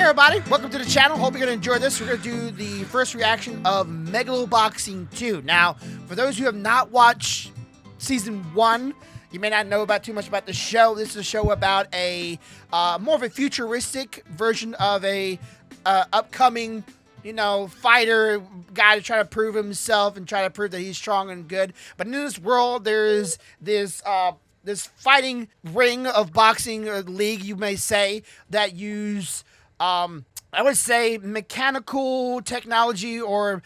everybody, welcome to the channel. Hope you're going to enjoy this. We're going to do the first reaction of Megaloboxing 2. Now, for those who have not watched Season 1, you may not know about too much about the show. This is a show about a more of a futuristic version of a upcoming, fighter guy to try to prove himself and try to prove that he's strong and good. But in this world, there's this fighting ring of boxing league, you may say, that use I would say mechanical technology or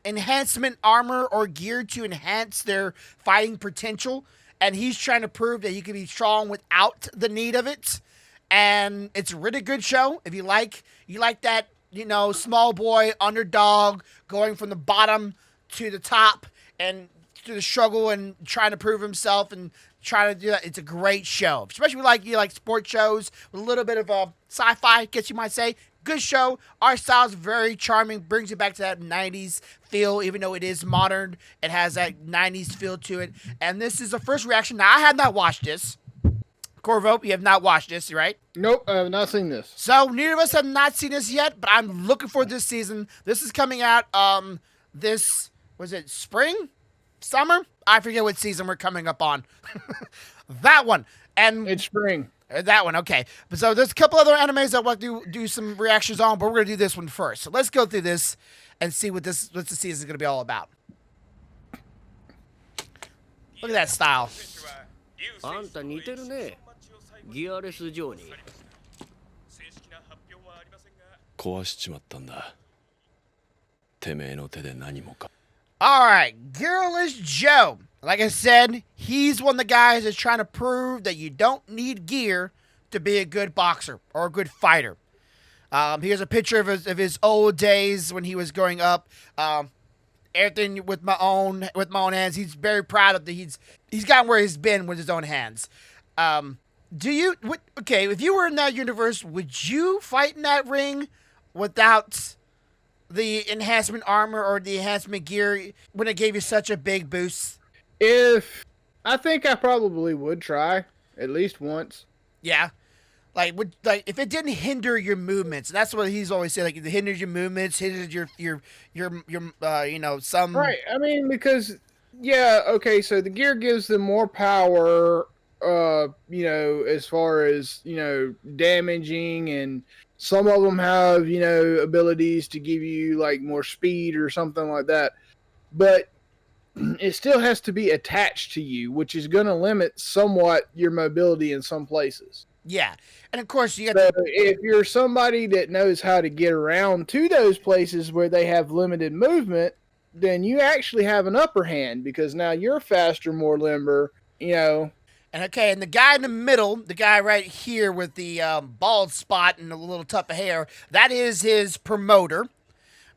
enhancement armor or gear to enhance their fighting potential. And he's trying to prove that he can be strong without the need of it. And it's a really good show. If you like that, small boy underdog going from the bottom to the top and through the struggle and trying to prove himself and trying to do that. It's a great show, especially you like sports shows with a little bit of a sci-fi, guess you might say. Good show. Art style is very charming, brings you back to that 90s feel, even though it is modern. It has that 90s feel to it. And this is the first reaction. Now, I have not watched this. Corvo, you have not watched this, right? Nope, I have not seen this. So, neither of us have not seen this yet, but I'm looking for this season. This is coming out, was it spring? Summer? I forget what season we're coming up on. That one. And it's spring. That one, okay. So there's a couple other animes I want to do some reactions on, but we're going to do this one first. So let's go through this and see what the season is going to be all about. Look at that style. あんた似てるね。ギアレスジョーに。壊しちまったんだ。てめえの手で何もか。Alright, Gearless Joe. Like I said, he's one of the guys that's trying to prove that you don't need gear to be a good boxer or a good fighter. Here's a picture of his old days when he was growing up. Everything with my own hands. He's very proud of he's gotten where he's been with his own hands. If you were in that universe, would you fight in that ring without the enhancement armor or the enhancement gear when it gave you such a big boost? I think I probably would try at least once. Yeah, if it didn't hinder your movements, and that's what he's always said. Like, if it hinders your movements, hinders your some. Right. I mean, because okay. So the gear gives them more power. As far as damaging, and some of them have abilities to give you like more speed or something like that, but it still has to be attached to you, which is going to limit somewhat your mobility in some places. Yeah, and of course you got. So if you're somebody that knows how to get around to those places where they have limited movement, then you actually have an upper hand because now you're faster, more limber. And the guy in the middle, the guy right here with the bald spot and a little tuft of hair, that is his promoter.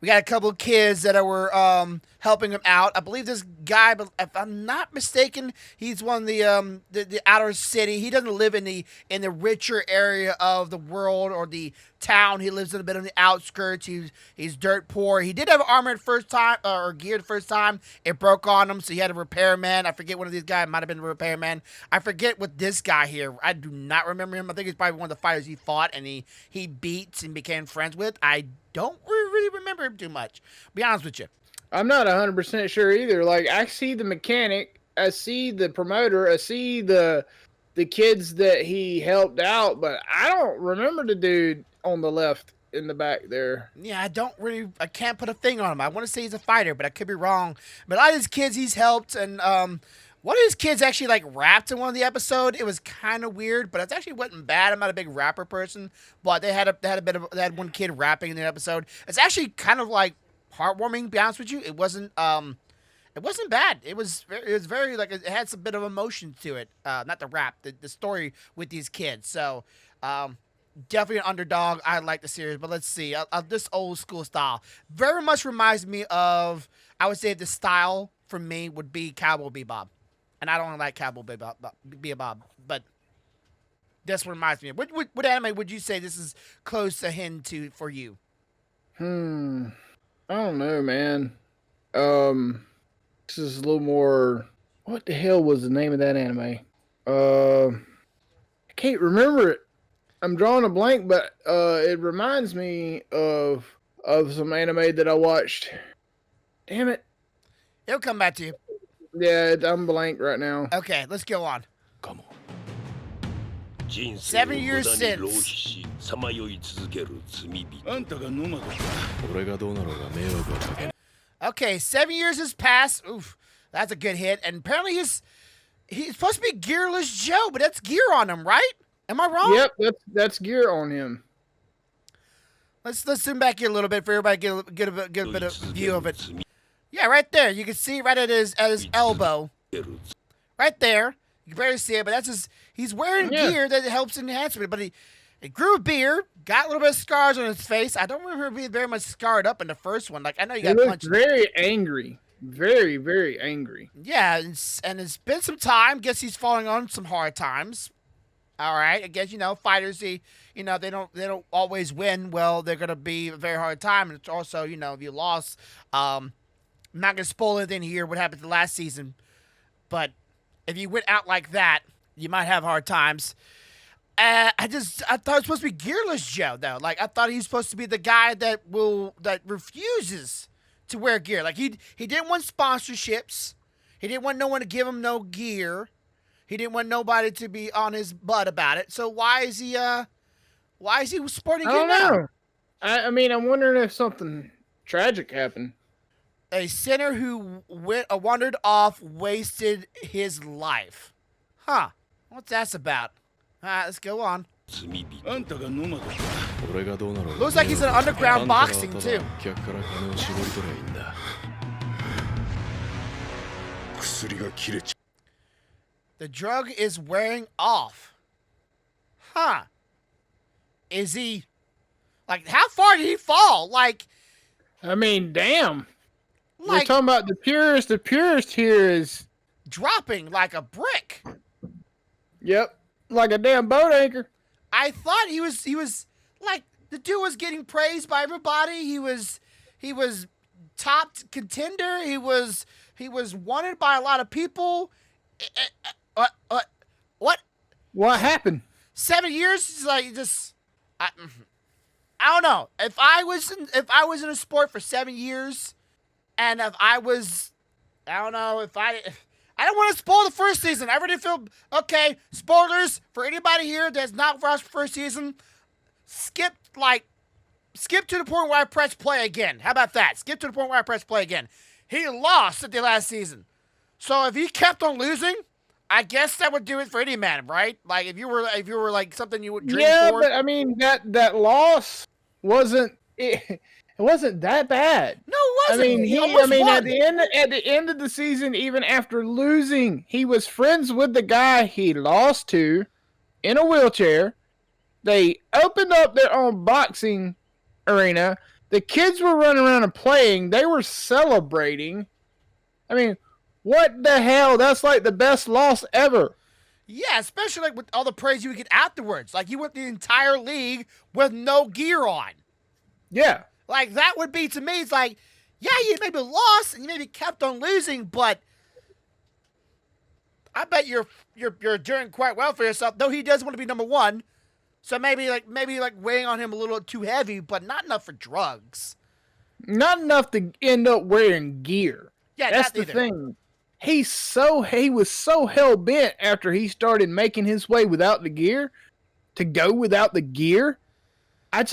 We got a couple of kids that were helping him out. I believe this guy, if I'm not mistaken, he's one of the outer city. He doesn't live in the richer area of the world or the town. He lives in a bit on the outskirts. He's dirt poor. He did have armor at first time or gear the first time. It broke on him, so he had a repairman. I forget one of these guys. Might have been a repairman. I forget what this guy here. I do not remember him. I think he's probably one of the fighters he fought and he beat and became friends with. I don't really remember him too much. Be honest with you. I'm not 100% sure either. Like, I see the mechanic, I see the promoter, I see the kids that he helped out, but I don't remember the dude on the left in the back there. Yeah, I can't put a finger on him. I want to say he's a fighter, but I could be wrong. But a lot of his kids he's helped, and one of his kids actually rapped in one of the episodes. It was kind of weird, but it actually wasn't bad. I'm not a big rapper person, but they had one kid rapping in the episode. It's actually kind of heartwarming, to be honest with you. It wasn't bad. It was very it had some bit of emotion to it. Not the rap, the story with these kids. So definitely an underdog. I like the series, but let's see. This old school style very much reminds me of, I would say the style for me would be Cowboy Bebop. And I don't like Cowboy Bebop, but this one reminds me of. What anime would you say this is close akin to for you? I don't know, man. This is a little more. What the hell was the name of that anime? I can't remember it. I'm drawing a blank, but it reminds me of some anime that I watched. Damn it. It'll come back to you. Yeah, I'm blank right now. Okay, let's go on. かも。 7 years since. さまよい続ける罪人。あんたがノマドか。俺がどうなろうが迷惑はかけない。 Okay, 7 years has passed. Oof, that's a good hit. And apparently he's supposed to be Gearless Joe, but that's gear on him, right? Am I wrong? Yep, that's gear on him. Let's zoom back here a little bit for everybody to get a bit of view of it. Yeah, right there. You can see right at his elbow. Right there. You can barely see it, but that's his. He's wearing gear that helps enhancement. But he grew a beard, got a little bit of scars on his face. I don't remember him being very much scarred up in the first one. Like I know you got punched. Very angry. Very, very angry. Yeah, and it's been some time. Guess he's falling on some hard times. All right, I guess fighters. They don't always win. Well, they're gonna be a very hard time, and it's also if you lost. I'm not gonna spoil anything here. What happened the last season, but if you went out like that, you might have hard times. I thought it was supposed to be Gearless Joe though. Like I thought he was supposed to be the guy that refuses to wear gear. Like he didn't want sponsorships. He didn't want no one to give him no gear. He didn't want nobody to be on his butt about it. So why is he sporting gear now? I don't know. I mean, I'm wondering if something tragic happened. A sinner who wandered off, wasted his life. Huh. What's that about? Alright, let's go on. あんたがノマドか。 俺がどうなろうが Looks like he's in underground boxing too. 客から金を絞り取りゃいいんだ。薬が切れちゃ The drug is wearing off. Huh. Is he... Like, how far did he fall? Like... I mean, damn. We're Like... talking about the purest. The purest here is... dropping like a brick. Yep. Like a damn boat anchor. I thought he was... Like, the dude was getting praised by everybody. He was top contender. He was wanted by a lot of people. What? What happened? 7 years is like just I don't know. If I was in a sport for 7 years, and if I don't want to spoil the first season. I already feel okay. Spoilers for anybody here that's not watched the first season. Skip to the point where I press play again. How about that? Skip to the point where I press play again. He lost at the last season. So if he kept on losing, I guess that would do it for any man, right? Like if you were like something you would dream for. Yeah, but I mean that loss wasn't it wasn't that bad. No, it wasn't. I mean, he almost won. at the end of the season, even after losing, he was friends with the guy he lost to in a wheelchair. They opened up their own boxing arena. The kids were running around and playing. They were celebrating. I mean, what the hell? That's like the best loss ever. Yeah, especially like with all the praise you would get afterwards. Like you went the entire league with no gear on. Yeah. Like that would be to me. It's like, yeah, you maybe lost and you maybe kept on losing, but I bet you're doing quite well for yourself. Though he does want to be number one, so maybe weighing on him a little too heavy, but not enough for drugs. Not enough to end up wearing gear. Yeah, that's the thing. He was so hell bent after he started making his way without the gear to go without the gear. I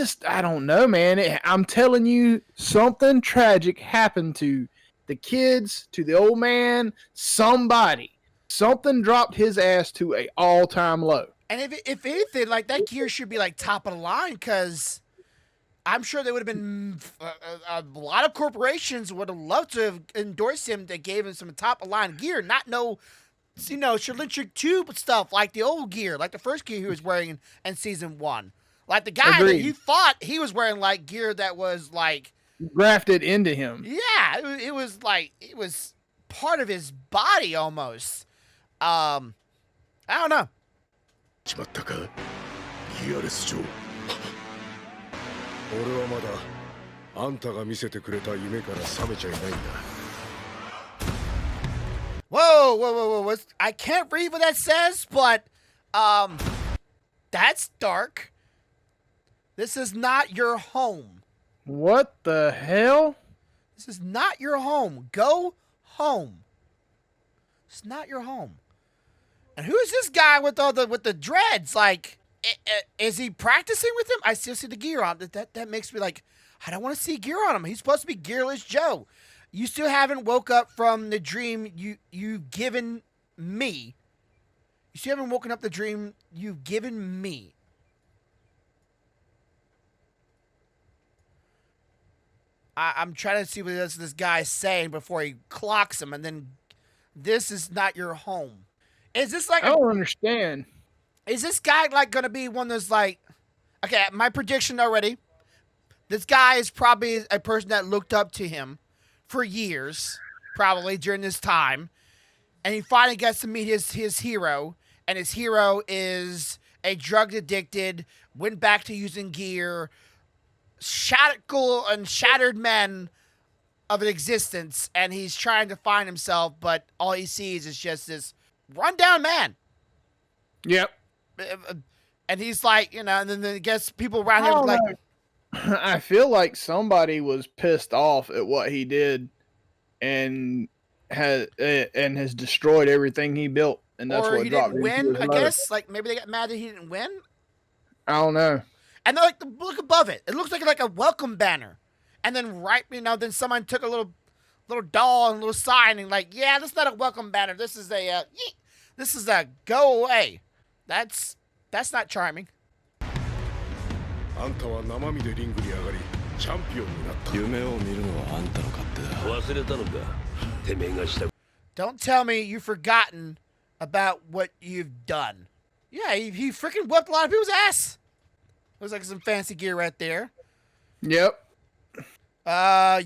don't know, man. I'm telling you, something tragic happened to the kids, to the old man, somebody. Something dropped his ass to a all-time low. And if anything, like that gear should be like top of the line, because I'm sure there would have been a lot of corporations would have loved to have endorsed him that gave him some top of the line gear, not cylindrical tube stuff like the old gear, like the first gear he was wearing in season 1. Like the guy that he thought he was wearing like gear that was like grafted into him. Yeah, it was like it was part of his body almost. I don't know. しまったか、ギアレス・ジョー。俺はまだあんたが見せてくれた夢から覚めちゃいないんだ。Whoa! I can't read what that says, but that's dark. This is not your home. What the hell? This is not your home. Go home. It's not your home. And who's this guy with the dreads? Like, is he practicing with him? I still see the gear on. That makes me like, I don't want to see gear on him. He's supposed to be Gearless Joe. You still haven't woke up from the dream you've given me. You still haven't woken up the dream you've given me. I'm trying to see what this guy's saying before he clocks him, and then this is not your home. Is this like I don't understand. Is this guy like gonna be one that's like, okay, my prediction already. This guy is probably a person that looked up to him for years, probably during this time, and he finally gets to meet his hero, and his hero is a drug addicted, went back to using gear, shattered man of an existence, and he's trying to find himself, but all he sees is just this rundown man. Yep. And he's like, and then I guess people around him like, I feel like somebody was pissed off at what he did and has destroyed everything he built, and that's or what he dropped didn't into win, his I motor. guess. Like, maybe they got mad that he didn't win. I don't know. And then, like, look above it. It looks like a welcome banner. And then then someone took a little doll and a little sign and like, yeah, this is not a welcome banner. This is a go away. That's not charming. あんたは生身でリングに上がりチャンピオンになった。夢を見るのはあんたの勝手だ。忘れたのかてめえがした Don't tell me you've forgotten about what you've done. Yeah, he freaking whipped a lot of people's ass. Looks like some fancy gear right there. Yep.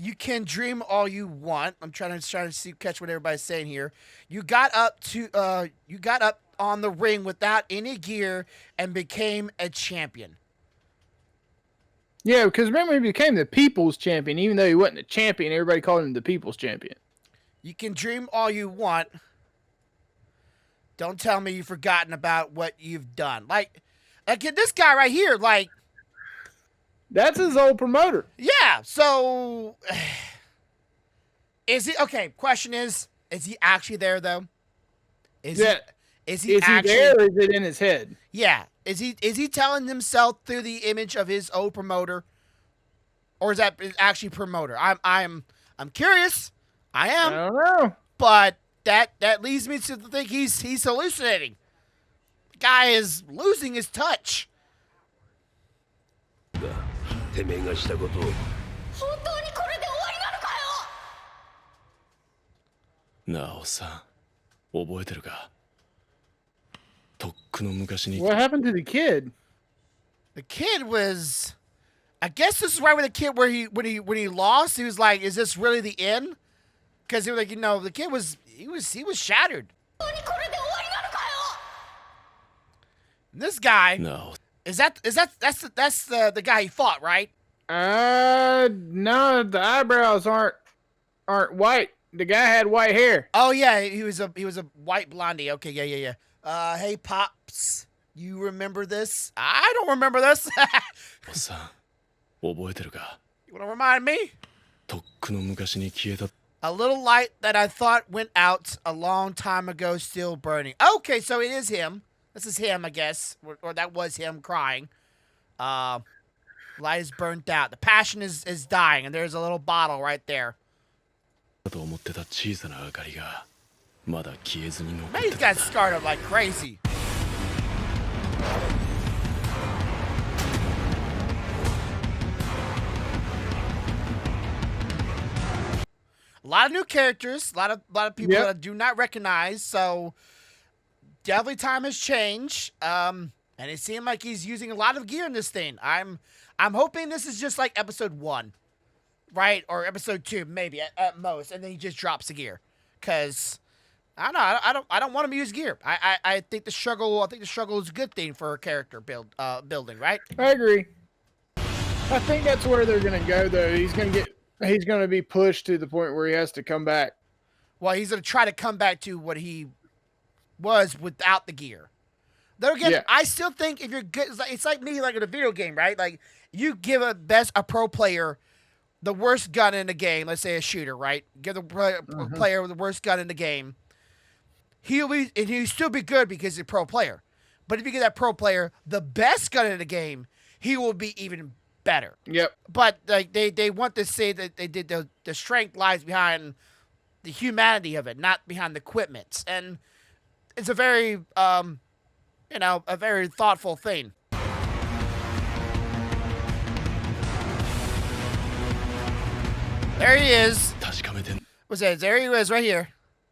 You can dream all you want. I'm trying to catch what everybody's saying here. You got up on the ring without any gear and became a champion. Yeah, because remember he became the People's Champion, even though he wasn't a champion. Everybody called him the People's Champion. You can dream all you want. Don't tell me you've forgotten about what you've done. Like this guy right here, like. That's his old promoter. Yeah, so. Is he. Okay, question is he actually there, though? Is he actually there or is it in his head? Yeah. Is he telling himself through the image of his old promoter? Or is that actually promoter? I'm curious. I am. I don't know. But that leads me to think he's hallucinating. The guy is losing his touch. てめえがしたことを本当にこれで終わりなのかよ。なおさん、覚えてるか？とっくの昔に。 What happened to the kid? The kid was, I guess this is right with the kid where when he lost, he was like, "Is this really the end?" Because he was like, the kid was shattered. 本当にこれで終わりなのかよ。 And this guy No. that's the guy he fought, right? No, the eyebrows aren't white. The guy had white hair. Oh yeah, he was a white blondie. Okay, yeah. Hey Pops, you remember this? I don't remember this. さん、覚えてるか？ You wanna remind me? とっくの昔に消えた。 A little light that I thought went out a long time ago, still burning. Okay, so it is him. This is him, I guess, or that was him crying. Light is burnt out. The passion is dying, and there's a little bottle right there. と思ってた小さな明かりがまだ消えずに残っ Man, て these た guys scarred up like crazy. A lot of new characters, a lot of people that I do not recognize. So definitely time has changed. And it seemed like he's using a lot of gear in this thing. I'm hoping this is just like episode 1, right, or episode 2 maybe at most, and then he just drops the gear. Cause I don't know. I don't want him to use gear. I think the struggle is a good thing for a character building, right? I agree. I think that's where they're gonna go though. He's gonna be pushed to the point where he has to come back. Well, he's gonna try to come back to what he was without the gear. Though again, Yeah. I still think if you're good, it's like me, like in a video game, right? Like you give a pro player the worst gun in the game. Let's say a shooter, right? Give the player the worst gun in the game. He'll still be good because he's a pro player. But if you give that pro player the best gun in the game, he will be even better. Yep. But like they want to say that they did the strength lies behind the humanity of it, not behind the equipment. And it's a very a very thoughtful thing. There he is. 確かめてん What's that? There he is, right here.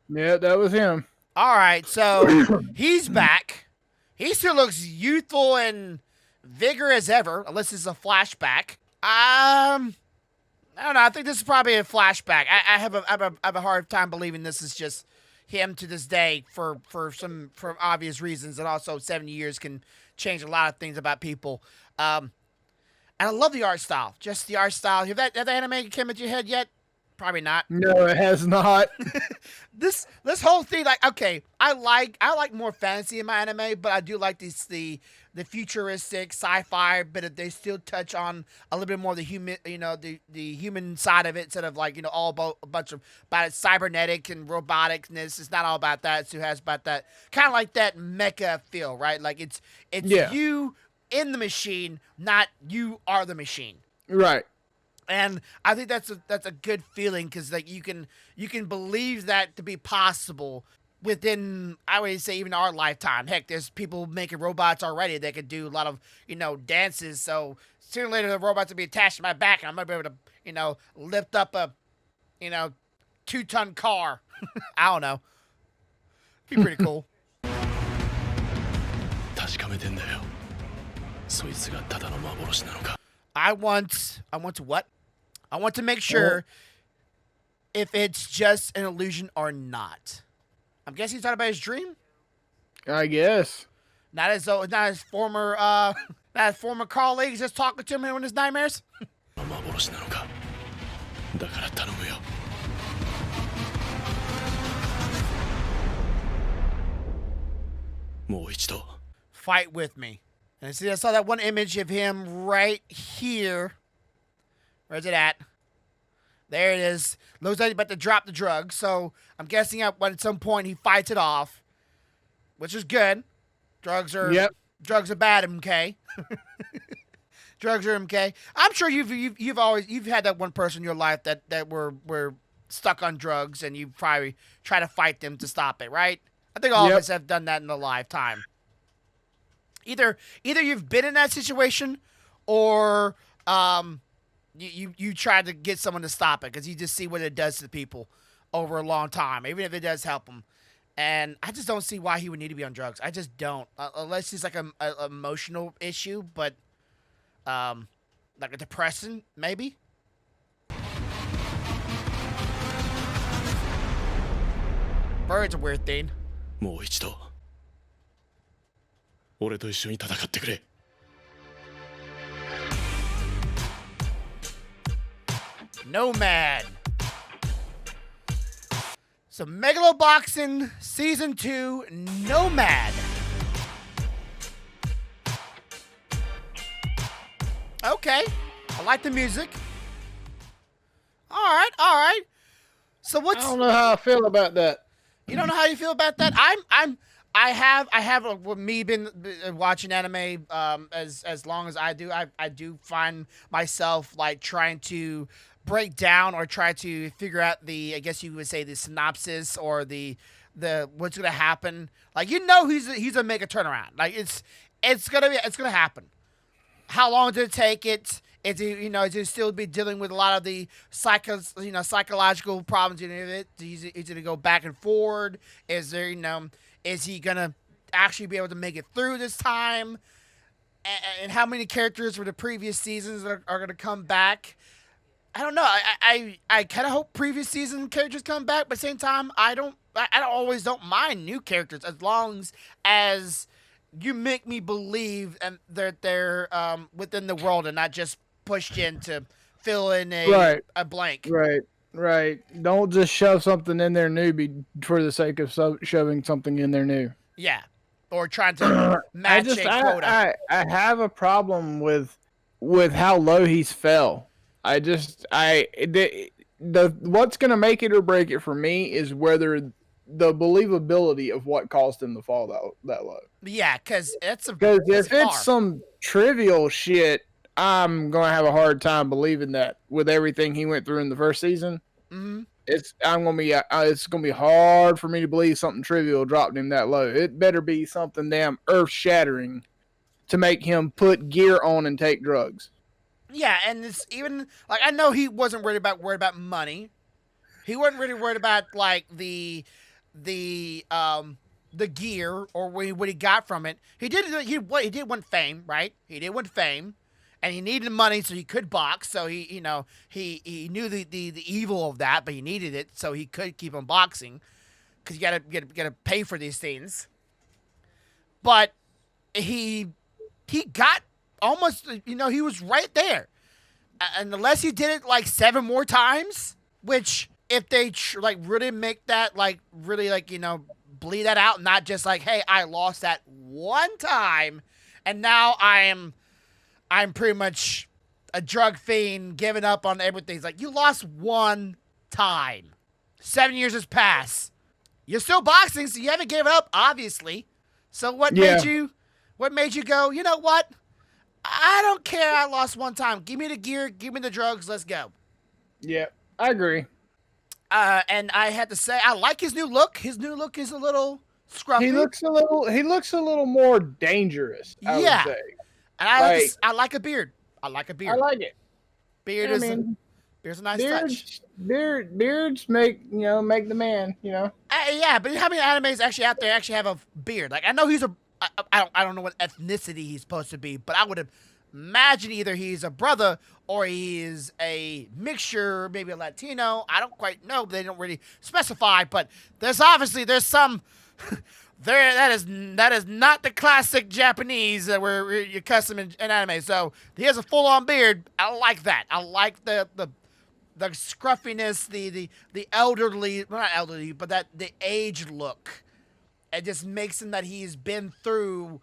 Yeah, that was him. All right, so he's back. He still looks youthful and vigorous as ever, unless it's a flashback. I don't know. I think this is probably a flashback. I have a hard time believing this is just him to this day for obvious reasons, and also 70 years can change a lot of things about people. And I love the art style. Just the art style. Have that anime came into your head yet? Probably not. No, it has not. This whole thing, like, okay, I like more fantasy in my anime, but I do like the futuristic sci-fi, but they still touch on a little bit more of the human, the human side of it, instead of like, all about a bunch of about cybernetic and roboticness. It's not all about that. It still has about that kind of like that mecha feel, right? Like it's you in the machine, not you are the machine. Right. And I think that's a good feeling, because like you can believe that to be possible within, I would say, even our lifetime. Heck, there's people making robots already that could do a lot of dances. So sooner or later the robots will be attached to my back, and I'm gonna be able to lift up a 2-ton car. I don't know. Be pretty cool. 確かめてんだよそいつがただの幻なのか I want what? I want to make sure if it's just an illusion or not. I'm guessing he's talking about his dream? I guess. Not his former colleagues just talking to him in his nightmares? 幻なのかだから頼むよ もう一度 Fight with me. And see, I saw that one image of him right here. Where's it at? There it is. Looks like he's about to drop the drug. So I'm guessing at some point he fights it off, which is good. Drugs are bad, MK. Drugs are MK. I'm sure you've had that one person in your life that were stuck on drugs, and you probably try to fight them to stop it, right? I think all of us have done that in a lifetime. Either you've been in that situation, or you try to get someone to stop it, because you just see what it does to people over a long time, even if it does help them. And I just don't see why he would need to be on drugs. I just don't, unless it's like an emotional issue, but like a depressant, maybe. Bird's a weird thing. もう一度俺と一緒に戦ってくれ Nomad. So Megaloboxing Season 2 Nomad. Okay. I like the music. All right. So I don't know how I feel about that. You don't know how you feel about that? I have with me been watching anime as long as I do. I do find myself like trying to break down or try to figure out I guess you would say the synopsis or the what's gonna happen. Like he's gonna make a turnaround. Like it's gonna happen. How long did it take it? Is it still be dealing with a lot of the psychological problems in it? Is it gonna go back and forward? Is there is he gonna actually be able to make it through this time? And how many characters from the previous seasons are gonna come back? I don't know. I kind of hope previous season characters come back, but at the same time, I don't always mind new characters as long as you make me believe and they're within the world and not just pushed in to fill in a blank. Right. Don't just shove something in there new for the sake of shoving something in there new. Yeah. or trying to match a quota. I have a problem with how low he's fell. The what's gonna make it or break it for me is whether the believability of what caused him to fall that low. Yeah, because if it's some trivial shit, I'm gonna have a hard time believing that with everything he went through in the first season. Mm-hmm. It's gonna be hard for me to believe something trivial dropped him that low. It better be something damn earth shattering to make him put gear on and take drugs. Yeah, and it's even like I know he wasn't worried about money. He wasn't really worried about like the gear or what he got from it. He did want fame, right? He did want fame, and he needed money so he could box. So he knew the evil of that, but he needed it so he could keep on boxing because you gotta pay for these things. But he got almost, he was right there, and unless he did it like 7 more times, which if they really make that bleed that out, not just like, hey, I lost that one time, and now I'm pretty much a drug fiend, giving up on everything. It's like, you lost one time. 7 years has passed. You're still boxing, so you haven't given up, obviously. So what made you go, you know what? I don't care I lost one time. Give me the gear, give me the drugs, let's go. Yeah, I agree. And I had to say, I like his new look. His new look is a little scruffy. He looks a little more dangerous, I would say. And I like a beard. I like a beard. I like it. Beard's a nice touch. Beards make the man. Yeah, but how many animes actually out there actually have a beard? Like, I know I don't know what ethnicity he's supposed to be, but I would imagine either he's a brother or he is a mixture, maybe a Latino. I don't quite know. They don't really specify, but there's some that is not the classic Japanese that you're custom in anime. So he has a full-on beard. I like that. I like the scruffiness, the elderly, well, not elderly, but the aged look. It just makes him that he's been through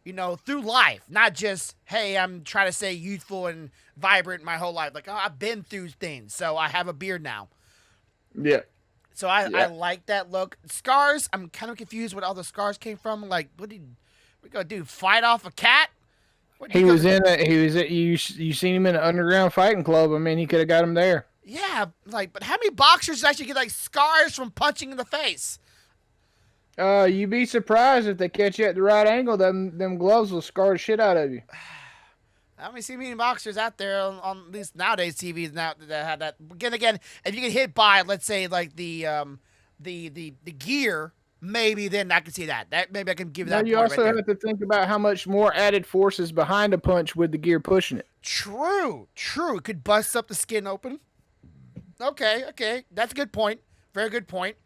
life, not just, hey, I'm trying to stay youthful and vibrant my whole life. Like, oh, I've been through things, so I have a beard now. Yeah. So I like that look. Scars, I'm kind of confused what all the scars came from. Like, what did we go do? Fight off a cat? You seen him in an underground fighting club. I mean, he could have got him there. Yeah, but how many boxers actually get scars from punching in the face? You'd be surprised if they catch you at the right angle. Them gloves will scar the shit out of you. I haven't seen many boxers out there on at least nowadays TVs now that have that. Again, if you get hit by, let's say, like the gear, maybe then I can see that. Maybe I can give that. You also have to think about how much more added force is behind a punch with the gear pushing it. True. It could bust up the skin open. Okay, that's a good point. Very good point.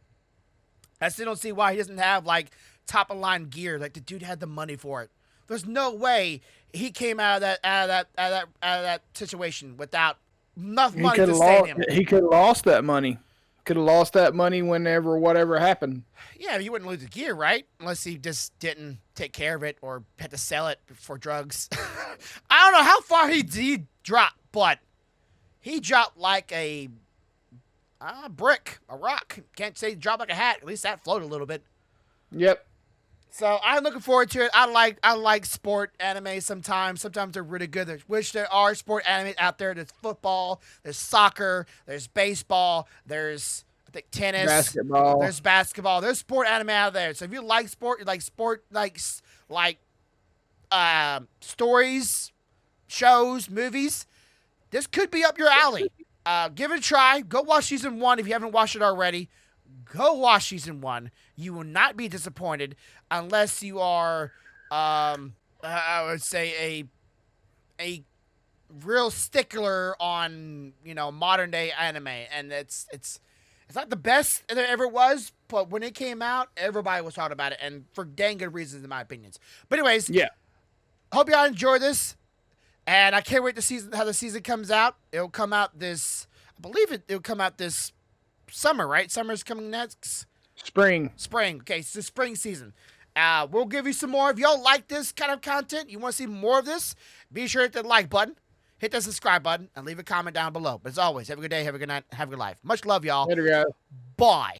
I still don't see why he doesn't have top of line gear. Like, the dude had the money for it. There's no way he came out of that situation without enough money to sustain him. He could have lost that money. Could have lost that money whatever happened. Yeah, you wouldn't lose the gear, right? Unless he just didn't take care of it or had to sell it for drugs. I don't know how far he dropped, but he dropped like a brick, a rock. Can't say he dropped like a hat. At least that floated a little bit. Yep. So I'm looking forward to it. I like sport anime sometimes. Sometimes they're really good. There are sport anime out there. There's football, there's soccer, there's baseball, there's, I think, tennis. Basketball. There's basketball. There's sport anime out there. So if you like sport, stories, shows, movies, this could be up your alley. Give it a try. Go watch season 1 if you haven't watched it already. Go watch season 1. You will not be disappointed unless you are, I would say, a real stickler on modern day anime, and it's not the best there ever was, but when it came out, everybody was talking about it, and for dang good reasons, in my opinions. But anyways, yeah. Hope y'all enjoy this. And I can't wait to see how the season comes out. It'll come out it'll come out this summer, right? Summer's coming next. Spring. Okay, it's the spring season. We'll give you some more. If y'all like this kind of content, you want to see more of this, be sure to hit the like button, hit the subscribe button, and leave a comment down below. But as always, have a good day, have a good night, have a good life. Much love, y'all. Later, guys. Bye.